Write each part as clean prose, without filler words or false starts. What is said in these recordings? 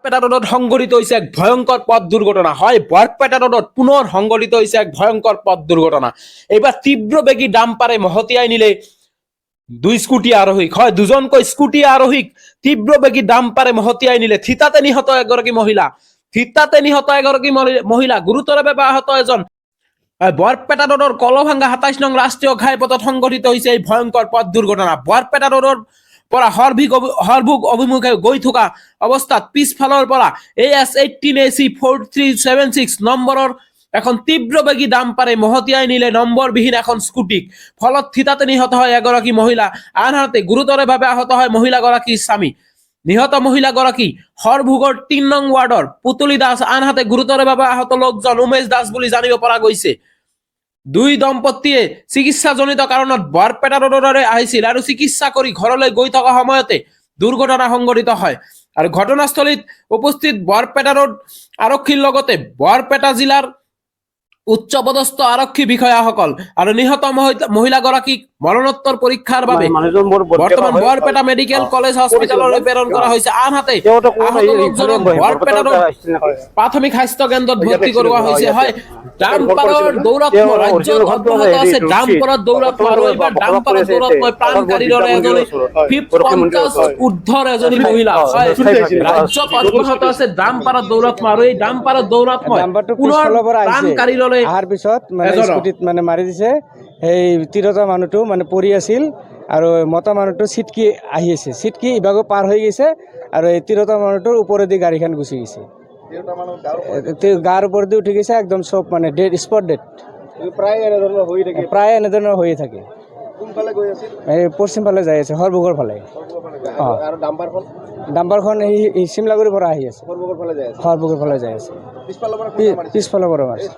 বৰপেটা ৰোডত সংঘটিত হৈছে এক ভয়ঙ্কৰ পথ দুৰ্ঘটনা। হয় বৰপেটা ৰোডত পুনৰ সংঘটিত হৈছে এক ভয়ঙ্কৰ পথ দুৰ্ঘটনা। এইবাৰ তীব্ৰবেগী ডাম্পাৰে মহতিয়াই নিলে দুই স্কুটি আৰোহীক। হয় দুজনকৈ স্কুটি আৰোহীক তীব্ৰবেগী ডাম্পাৰে মহতিয়াই নিলে। থিতাতে নিহত এগৰাকী মহিলা, গুৰুতৰভাৱে আহত এজন। বৰপেটা ৰোডৰ কলভাঙ্গা ২৭ নং ৰাষ্ট্ৰীয় ঘাইপথত সংঘটিত হৈছে এই ভয়ঙ্কৰ পথ দুৰ্ঘটনা। বৰপেটা ৰোডৰ পৰা হৰভোগ অভিমুখে গৈ থকা অৱস্থাত পিছফালৰ পৰা AS18AC 4376 নম্বৰৰ এখন তীব্ৰবেগী ডাম্পাৰে মহতিয়াই নিলে নম্বৰবিহীন এখন স্কুটিক। ফলত থিতাতে নিহত হয় এগৰাকী মহিলা, আনহাতে গুৰুতৰভাৱে আহত হয় মহিলাগৰাকীৰ স্বামী। নিহত মহিলাগৰাকী হৰভোগৰ ৩ নং ৱাৰ্ডৰ পুতলি দাস, আনহাতে গুৰুতৰভাৱে আহত লোকজন উমেশ দাস বুলি জানিব পৰা গৈছে। দুই দম্পতীয়ে চিকিৎসাজনিত কাৰণত বৰপেটা ৰোডৰে আহিছিল আৰু চিকিৎসা কৰি ঘৰলৈ গৈ থকা সময়তে দুৰ্ঘটনা সংঘটিত হয়। আৰু ঘটনাস্থলীত উপস্থিত বৰপেটা ৰোড আৰক্ষীৰ লগতে বৰপেটা জিলাৰ উচ্চপদস্থ আৰক্ষী বিষয়াসকল আৰু নিহত মহিলাগৰাকীক মৰণোত্তৰ পৰীক্ষাৰ বাবে বৰ্তমান বৰপেটা মেডিকেল কলেজ হস্পিটেললৈ প্ৰেৰণ কৰা হৈছে। আনহাতে আহত লোকজনক বৰপেটা ৰোড প্ৰাথমিক স্বাস্থ্য কেন্দ্ৰত ভৰ্তি কৰোৱা হৈছে। হয় ডাম্পাৰৰ দৌৰাত্ম্য ৰাজ্যত অব্যাহত আছে। ডাম্পাৰৰ দৌৰাত্ম্য আৰু এইবাৰ ডাম্পাৰৰ দৌৰাত্ম্য প্ৰাণকাৰীৰ দৰে এজনী 50 ঊৰ্ধ্বৰ এজনী মহিলা। হয় ৰাজ্যত অব্যাহত আছে ডাম্পাৰৰ দৌৰাত্ম্য আৰু এই ডাম্পাৰৰ দৌৰাত্ম্য পুনৰ প্ৰাণকাৰীৰ দৰে আহাৰ পিছত মানে স্কুটিত মানে মাৰি দিছে। সেই তিৰোতা মানুহটো মানে পৰি আছিল আৰু মতা মানুহটো ছিটকি আহি আছে, ছিটকি ইভাগো পাৰ হৈ গৈছে আৰু এই তিৰোতা মানুহটোৰ ওপৰেদি গাড়ীখন গুচি গৈছে। গাৰ ওপৰেদি উঠি গৈছে একদম চব মানে ডেড, স্পট ডেড। প্ৰায় এনেধৰণৰ হৈয়ে থাকে। এই পশ্চিম ফালে যাই আছে, হৰভোগৰ ফালে। ডাম্পাৰখন এই চিমলাগুৰিৰ পৰা আহি আছে, হৰভোগৰ ফালে যাই আছে। পিছফালৰ পৰা মাৰিছে।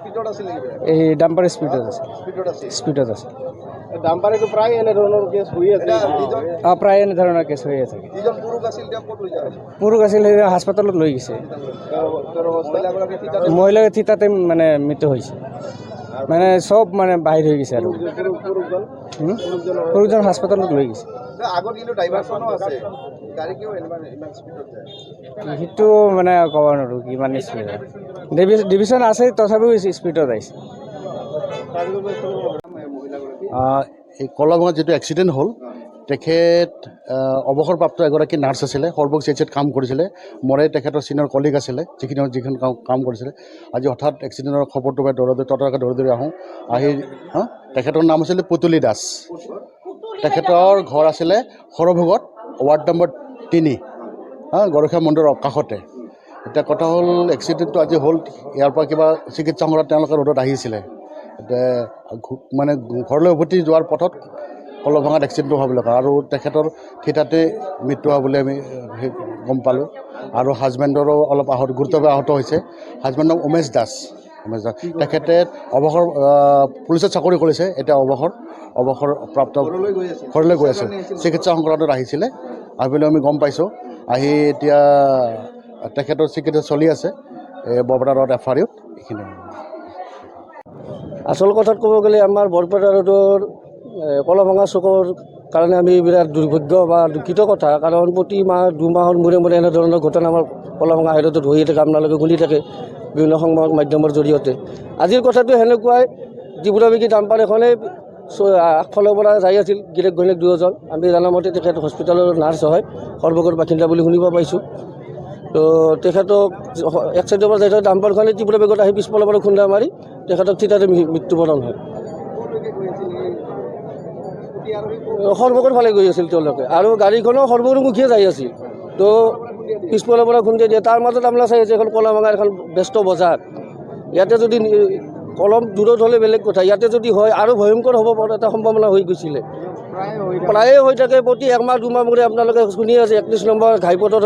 এই ডাম্পাৰ স্পীডত আছে। প্ৰায় এনেধৰণৰ কেছ হৈয়ে থাকে। পুৰুষ আছিল হাস্পাতালত লৈ গৈছে। মহিলাৰ থিতাতে মানে মৃত্যু হৈছে। মানে চব মানে বাহিৰ হৈ গৈছে আৰু পুৰুষজন হাস্পাতালত লৈ গৈছে। সেইটো মানে ক'ব নোৱাৰোঁ কিমান স্পীড। ডিভিশ্যন আছে তথাপিও স্পীডত আহিছে। এই কলভাঙাত যিটো এক্সিডেণ্ট হ'ল, তেখেত অৱসৰপ্ৰাপ্ত এগৰাকী নাৰ্ছ আছিলে, হৰভোগ চিকিৎসাত কাম কৰিছিলে। মৰে তেখেতৰ চিনিয়ৰ কলিগ আছিলে, যিখন কাম কৰিছিলে। আজি হঠাৎ এক্সিডেণ্টৰ খবৰটো পাই ততৰাকে দৌৰি আহোঁ। তেখেতৰ নাম আছিলে পুতলি দাস। তেখেতৰ ঘৰ আছিলে হৰভোগত, ৱাৰ্ড নম্বৰ 3, গৰখীয়া মন্দিৰৰ কাষতে। এতিয়া কথা হ'ল এক্সিডেণ্টটো আজি হ'ল, ইয়াৰ পৰা কিবা চিকিৎসা সময়ত তেওঁলোকে ৰোডত আহিছিলে। মানে ঘৰলৈ উভতি যোৱাৰ পথত কলভাঙাত এক্সিডেণ্টটো হোৱা বুলি কয় আৰু তেখেতৰ থিতাতে মৃত্যু হোৱা বুলি আমি গম পালোঁ। আৰু হাজবেণ্ডৰো অলপ গুৰুতৰভাৱে আহত হৈছে। হাজবেণ্ডৰ নাম উমেশ দাস। তেখেতে পুলিচত চাকৰি কৰিছে, এতিয়া অৱসৰপ্ৰাপ্ত ঘৰলৈ গৈ আছে। চিকিৎসা সংক্ৰান্তত আহিছিলে, আহি আমি গম পাইছোঁ। আহি এতিয়া তেখেতৰ চিকিৎসা চলি আছে বৰপেটা ৰোড FRUত। এইখিনি আচল কথাত ক'ব গ'লে আমাৰ বৰপেটা ৰোডৰ কলভাঙা চুকৰ কাৰণে আমি বিৰাট দুৰ্ভাগ্য বা দুঃখিত কথা। কাৰণ প্ৰতি মাহ 2 মাহৰ মূৰে মূৰে এনেধৰণৰ ঘটনা আমাৰ কলভাঙা হাইৰোডত হৈয়ে থাকে, আপোনালোকে শুনি থাকে বিভিন্ন সংবাদ মাধ্যমৰ জৰিয়তে। আজিৰ কথাটো সেনেকুৱাই, তীব্ৰবেগী ডাম্পাৰ এখনে আগফালৰ পৰা যাই আছিল, গিৰেক ঘৈণীয়েক দুয়োজন। আমি জানামতে তেখেত হস্পিটেলৰ নাৰ্ছ হয়, হৰভোগৰ বাসিন্দা বুলি শুনিব পাইছোঁ। তো তেখেতক এক চাইডৰ পৰা যাই থকা ডাম্পাৰখনে তীব্ৰবেগত আহি পিছফালৰ পৰা খুন্দা মাৰি তেখেতক থিতাতে মৃত্যুবৰণ হয়। হৰভোগৰ ফালে গৈ আছিল তেওঁলোকে আৰু গাড়ীখনো হৰভোগমুখীয়ে যাই আছিল। তো পিছফালৰ পৰা খুন্দিয়াই দিয়ে। তাৰ মাজত আপোনাৰ চাই আছে এখন কলভাঙাৰ এখন ব্যস্ত বজাৰ। ইয়াতে যদি অলপ দূৰত হ'লে বেলেগ কথা, ইয়াতে যদি হয় আৰু ভয়ংকৰ হ'ব পৰা এটা সম্ভাৱনা হৈ গৈছিলে। প্ৰায়ে হৈ থাকে, প্ৰতি 1 মাহ 2 মাহ মূৰে আপোনালোকে শুনি আছে 31 নম্বৰ ঘাইপথৰ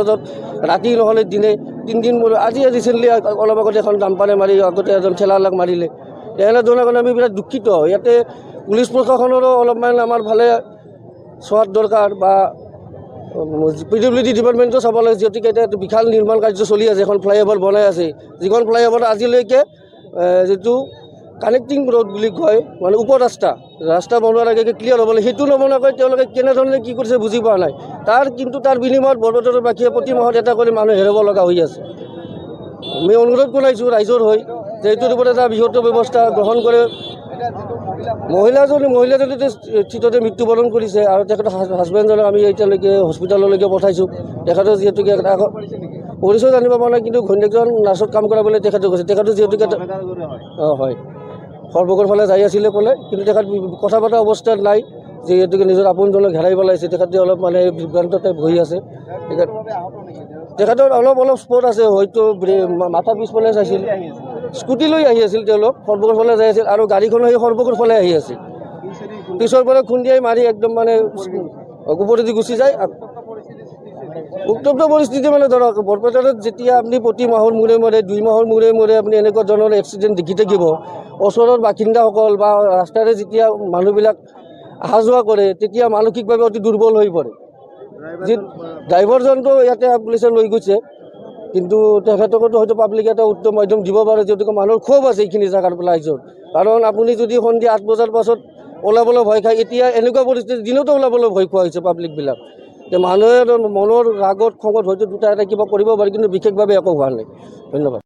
ৰাতি নহ'লে দিনে 3 দিন মূৰে। আজি ৰিচেণ্টলি অলপ আগতে এখন ডাম্পাৰে মাৰি আগতে এজন ঠেলাৱালাক মাৰিলে। এনেধৰণৰ কাৰণে আমি বিৰাট দুঃখিত। ইয়াতে পুলিচ প্ৰশাসনৰো অলপমান আমাৰ ফালে চোৱাত দৰকাৰ বা PWD ডিপাৰ্টমেণ্টো চাব লাগে, যিহেতু এতিয়া বিশাল নিৰ্মাণ কাৰ্য চলি আছে। এখন ফ্লাইঅভাৰ বনাই আছে, যিখন ফ্লাইঅভাৰ আজিলৈকে যিটো কানেক্টিং ৰোড বুলি কয়, মানে ৰাস্তা বনোৱাৰ আগে ক্লিয়াৰ হ'ব লাগে, সেইটো নবনোৱাকৈ তেওঁলোকে কেনেধৰণে কি কৰিছে বুজি পোৱা নাই। কিন্তু তাৰ বিনিময়ত বৰপেটাৰ বাকীয়ে প্ৰতি মাহত এটা কৰি মানুহ হেৰাব লগা হৈ আছে। আমি অনুৰোধ জনাইছোঁ ৰাইজৰ হৈ যে এইটোৰ ওপৰত এটা বৃহৎ ব্যৱস্থা গ্ৰহণ কৰে। মহিলাজনী চিটতে মৃত্যুবৰণ কৰিছে আৰু তেখেতৰ হাজবেণ্ডজনক আমি এতিয়ালৈকে হস্পিটেললৈকে পঠাইছোঁ। তেখেতৰ যিহেতুকে পৰিচয় জানিব পৰা নাই, কিন্তু ঘৈণীয়েকজন নাৰ্ছত কাম কৰা বুলি তেখেতে কৈছে। তেখেতৰ যিহেতুকে হয় সৰভোগৰ ফালে যাই আছিলে ক'লে, কিন্তু তেখেত কথা পতা অৱস্থাত নাই, যিহেতুকে নিজৰ আপোনজনক হেৰাই পেলাইছে। তেখেতে অলপ মানে বিভ্ৰান্ত টাইপ হৈ আছে। তেখেতৰ অলপ স্পট আছে, হয়তো মাথা পিছফালে চাইছিল, স্কুটি লৈ আহি আছিল তেওঁলোক, সৰভোগৰ ফালে যাই আছিল আৰু গাড়ীখনো সেই সৰভোগৰ ফালে আহি আছিল। পিছৰ পৰা খুন্দিয়াই মাৰি একদম মানে ওপৰেদি গুচি যায়। উত্তপ্ত পৰিস্থিতি মানে ধৰক বৰপেটাত যেতিয়া আপুনি প্ৰতি মাহৰ মূৰে 2 মাহৰ মূৰে আপুনি এনেকুৱা ধৰণৰ এক্সিডেণ্ট দেখি থাকিব, ওচৰৰ বাসিন্দাসকল বা ৰাস্তাৰে যেতিয়া মানুহবিলাক অহা যোৱা কৰে, তেতিয়া মানসিকভাৱে অতি দুৰ্বল হৈ পৰে। যি ড্ৰাইভাৰজনটো ইয়াতে পুলিচে লৈ গৈছে, কিন্তু তেখেতকতো হয়তো পাব্লিকে এটা উত্তম মাধ্যম দিব পাৰে, যিহেতুকে মানুহৰ ক্ষোভ আছে এইখিনি জেগাৰ ৰাইজৰ। কাৰণ আপুনি যদি সন্ধিয়া 8 বজাৰ পাছত ওলাবলৈ ভয় খায়, এতিয়া এনেকুৱা পৰিস্থিতি দিনতো ওলাবলৈ ভয় খোৱা হৈছে পাব্লিকবিলাক। মানুহে মনৰ ৰাগত খঙত হয়তো দুটা এটা কিবা কৰিব পাৰে, কিন্তু বিশেষভাৱে একো হোৱা নাই। ধন্যবাদ।